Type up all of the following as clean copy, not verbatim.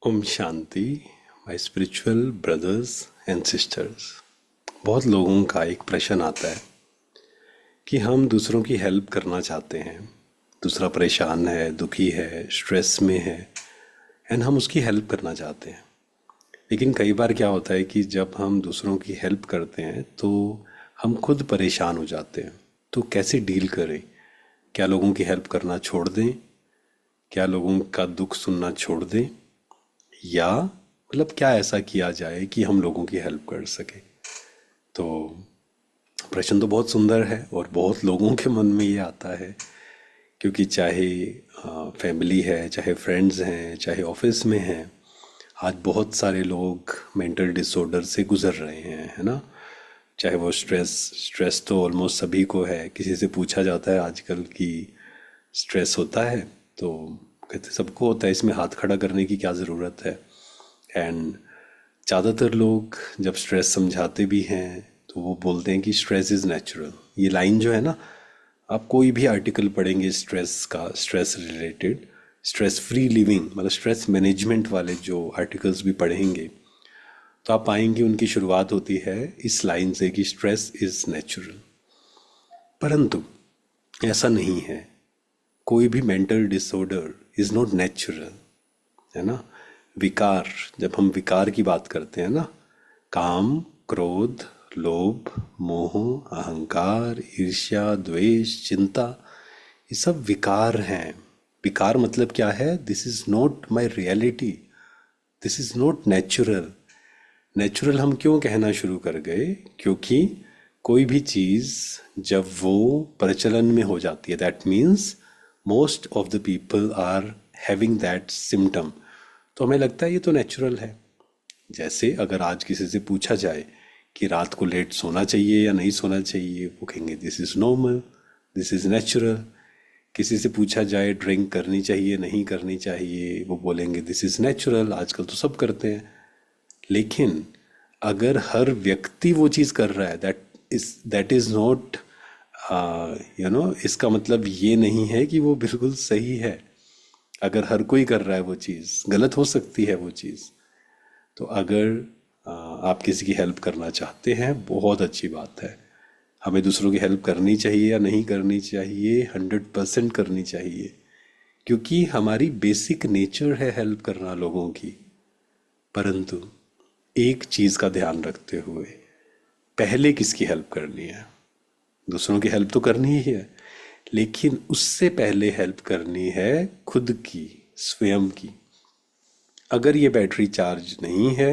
ओम शांति। My spiritual brothers and sisters, बहुत लोगों का एक प्रश्न आता है कि हम दूसरों की हेल्प करना चाहते हैं। दूसरा परेशान है, दुखी है, स्ट्रेस में है एंड हम उसकी हेल्प करना चाहते हैं। लेकिन कई बार क्या होता है कि जब हम दूसरों की हेल्प करते हैं तो हम खुद परेशान हो जाते हैं। तो कैसे डील करें? क्या लोगों की हेल्प करना छोड़ दें? क्या लोगों का दुख सुनना छोड़ दें? या मतलब क्या ऐसा किया जाए कि हम लोगों की हेल्प कर सके? तो प्रश्न तो बहुत सुंदर है और बहुत लोगों के मन में ये आता है, क्योंकि चाहे फैमिली है, चाहे फ्रेंड्स हैं, चाहे ऑफिस में हैं, आज बहुत सारे लोग मेंटल डिसऑर्डर से गुजर रहे हैं, है ना। चाहे वो स्ट्रेस स्ट्रेस तो ऑलमोस्ट सभी को है। किसी से पूछा जाता है आजकल कि स्ट्रेस होता है, तो कहते सबको होता है, इसमें हाथ खड़ा करने की क्या ज़रूरत है। एंड ज़्यादातर लोग जब स्ट्रेस समझाते भी हैं तो वो बोलते हैं कि स्ट्रेस इज़ नेचुरल। ये लाइन जो है ना, आप कोई भी आर्टिकल पढ़ेंगे स्ट्रेस का, stress related, stress free living मतलब स्ट्रेस मैनेजमेंट वाले जो आर्टिकल्स भी पढ़ेंगे, तो आप पाएंगे उनकी शुरुआत होती है इस लाइन से कि स्ट्रेस इज़ नेचुरल। परंतु ऐसा नहीं है। कोई भी mental disorder is not natural, है ना। विकार, जब हम विकार की बात करते हैं ना, काम, क्रोध, लोभ, मोह, अहंकार, ईर्ष्या, द्वेष, चिंता, ये सब विकार हैं। विकार मतलब क्या है? This is not my reality, this is not natural. Natural हम क्यों कहना शुरू कर गए? क्योंकि कोई भी चीज़ जब वो प्रचलन में हो जाती है, that means most of the people are having that symptom, तो हमें लगता है ये तो नेचुरल है। जैसे अगर आज किसी से पूछा जाए कि रात को लेट सोना चाहिए या नहीं सोना चाहिए, वो कहेंगे this is normal, this is natural. किसी से पूछा जाए ड्रिंक करनी चाहिए नहीं करनी चाहिए, वो बोलेंगे दिस इज़ नेचुरल, आजकल तो सब करते हैं। लेकिन अगर हर व्यक्ति वो चीज़ कर रहा है, दैट इज़ नॉट, इसका मतलब ये नहीं है कि वो बिल्कुल सही है। अगर हर कोई कर रहा है वो चीज़, गलत हो सकती है वो चीज़। तो अगर आप किसी की हेल्प करना चाहते हैं, बहुत अच्छी बात है। हमें दूसरों की हेल्प करनी चाहिए या नहीं करनी चाहिए? 100% करनी चाहिए, क्योंकि हमारी बेसिक नेचर है हेल्प करना लोगों की। परंतु एक चीज़ का ध्यान रखते हुए, पहले किसकी हेल्प करनी है? दूसरों की हेल्प तो करनी ही है, लेकिन उससे पहले हेल्प करनी है खुद की, स्वयं की। अगर ये बैटरी चार्ज नहीं है,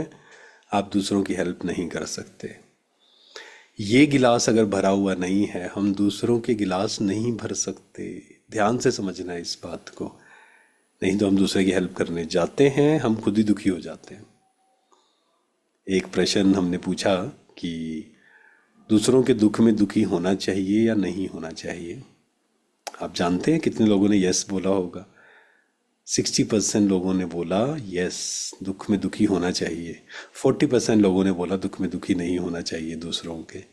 आप दूसरों की हेल्प नहीं कर सकते। ये गिलास अगर भरा हुआ नहीं है, हम दूसरों के गिलास नहीं भर सकते। ध्यान से समझना है इस बात को। नहीं तो हम दूसरे की हेल्प करने जाते हैं, हम खुद ही दुखी हो जाते हैं। एक प्रश्न हमने पूछा कि दूसरों के दुख में दुखी होना चाहिए या नहीं होना चाहिए। आप जानते हैं कितने लोगों ने यस बोला होगा? 60% लोगों ने बोला यस, दुख में दुखी होना चाहिए। 40% लोगों ने बोला दुख में दुखी नहीं होना चाहिए दूसरों के।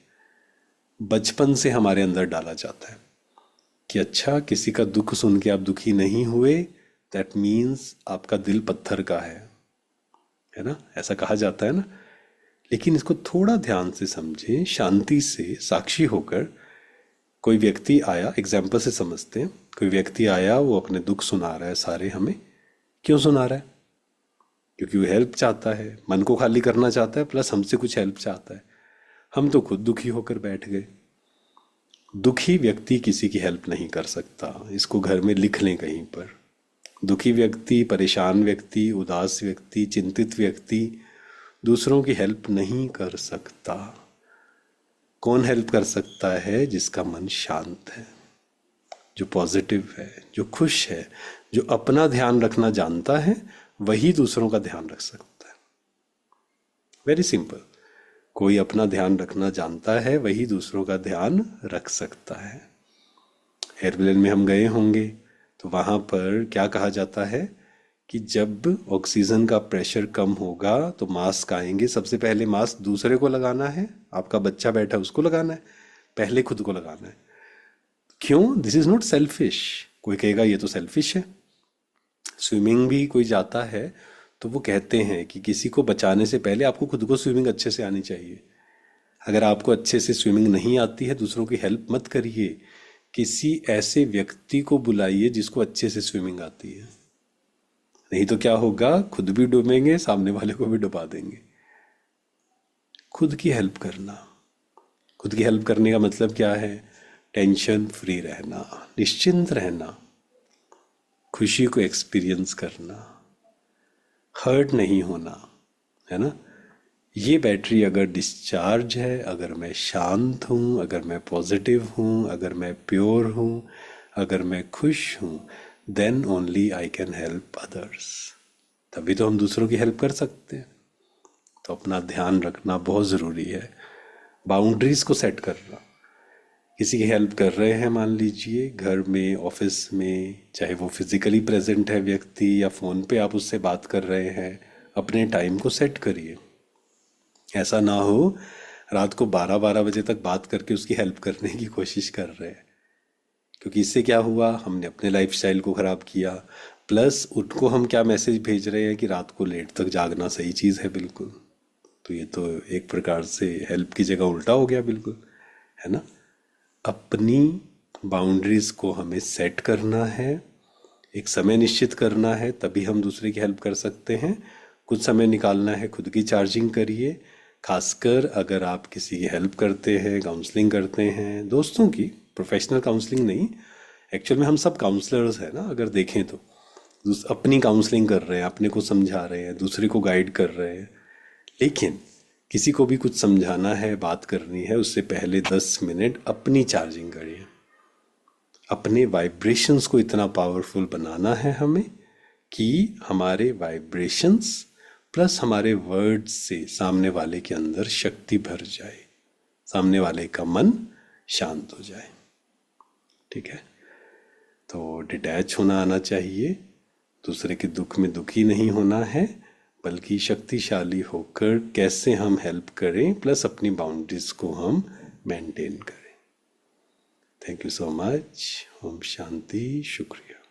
बचपन से हमारे अंदर डाला जाता है कि अच्छा, किसी का दुख सुन के आप दुखी नहीं हुए, दैट मीन्स आपका दिल पत्थर का है ना, ऐसा कहा जाता है ना। लेकिन इसको थोड़ा ध्यान से समझें, शांति से, साक्षी होकर। कोई व्यक्ति आया, एग्जाम्पल से समझते हैं, कोई व्यक्ति आया, वो अपने दुख सुना रहा है सारे हमें। क्यों सुना रहा है? क्योंकि वो हेल्प चाहता है, मन को खाली करना चाहता है, प्लस हमसे कुछ हेल्प चाहता है। हम तो खुद दुखी होकर बैठ गए। दुखी व्यक्ति किसी की हेल्प नहीं कर सकता, इसको घर में लिख लें कहीं पर। दुखी व्यक्ति, परेशान व्यक्ति, उदास व्यक्ति, चिंतित व्यक्ति दूसरों की हेल्प नहीं कर सकता। कौन हेल्प कर सकता है? जिसका मन शांत है, जो पॉजिटिव है, जो खुश है, जो अपना ध्यान रखना जानता है, वही दूसरों का ध्यान रख सकता है। Very simple. कोई अपना ध्यान रखना जानता है, वही दूसरों का ध्यान रख सकता है। एयरप्लेन में हम गए होंगे तो वहाँ पर क्या कहा जाता है कि जब ऑक्सीजन का प्रेशर कम होगा तो मास्क आएंगे। सबसे पहले मास्क दूसरे को लगाना है, आपका बच्चा बैठा है उसको लगाना है, पहले खुद को लगाना है। क्यों? This is not selfish. कोई कहेगा ये तो सेल्फिश है। स्विमिंग भी कोई जाता है तो वो कहते हैं कि किसी को बचाने से पहले आपको खुद को स्विमिंग अच्छे से आनी चाहिए। अगर आपको अच्छे से स्विमिंग नहीं आती है, दूसरों की हेल्प मत करिए, किसी ऐसे व्यक्ति को बुलाइए जिसको अच्छे से स्विमिंग आती है। नहीं तो क्या होगा, खुद भी डूबेंगे, सामने वाले को भी डुबा देंगे। खुद की हेल्प करना, खुद की हेल्प करने का मतलब क्या है? टेंशन फ्री रहना, निश्चिंत रहना, खुशी को एक्सपीरियंस करना, हर्ट नहीं होना, है ना। ये बैटरी अगर डिस्चार्ज है, अगर मैं शांत हूँ, अगर मैं पॉजिटिव हूँ, अगर मैं प्योर हूँ, अगर मैं खुश हूँ, then only I can help others. तभी तो हम दूसरों की हेल्प कर सकते हैं। तो अपना ध्यान रखना बहुत ज़रूरी है, बाउंड्रीज को सेट करना। किसी की हेल्प कर रहे हैं, मान लीजिए घर में, ऑफिस में, चाहे वो फिजिकली प्रेजेंट है व्यक्ति या फ़ोन पे आप उससे बात कर रहे हैं, अपने टाइम को सेट करिए। ऐसा ना हो रात को 12-12 बजे तक बात करके उसकी हेल्प करने की कोशिश कर रहे हैं, क्योंकि इससे क्या हुआ, हमने अपने लाइफस्टाइल को ख़राब किया, प्लस उनको हम क्या मैसेज भेज रहे हैं कि रात को लेट तक जागना सही चीज़ है बिल्कुल। तो ये तो एक प्रकार से हेल्प की जगह उल्टा हो गया बिल्कुल, है ना। अपनी बाउंड्रीज को हमें सेट करना है, एक समय निश्चित करना है, तभी हम दूसरे की हेल्प कर सकते हैं। कुछ समय निकालना है, खुद की चार्जिंग करिए। खासकर अगर आप किसी की हेल्प करते हैं, काउंसलिंग करते हैं, दोस्तों की, प्रोफेशनल काउंसलिंग नहीं, एक्चुअल में हम सब काउंसलर्स हैं ना अगर देखें तो। अपनी काउंसलिंग कर रहे हैं, अपने को समझा रहे हैं, दूसरे को गाइड कर रहे हैं। लेकिन किसी को भी कुछ समझाना है, बात करनी है, उससे पहले 10 मिनट अपनी चार्जिंग करिए। अपने वाइब्रेशंस को इतना पावरफुल बनाना है हमें कि हमारे वाइब्रेशंस प्लस हमारे वर्ड्स से सामने वाले के अंदर शक्ति भर जाए, सामने वाले का मन शांत हो जाए। ठीक है, तो डिटैच होना आना चाहिए, दूसरे के दुख में दुखी नहीं होना है, बल्कि शक्तिशाली होकर कैसे हम हेल्प करें, प्लस अपनी बाउंड्रीज को हम मेंटेन करें। Thank you so much. ओम शांति। शुक्रिया।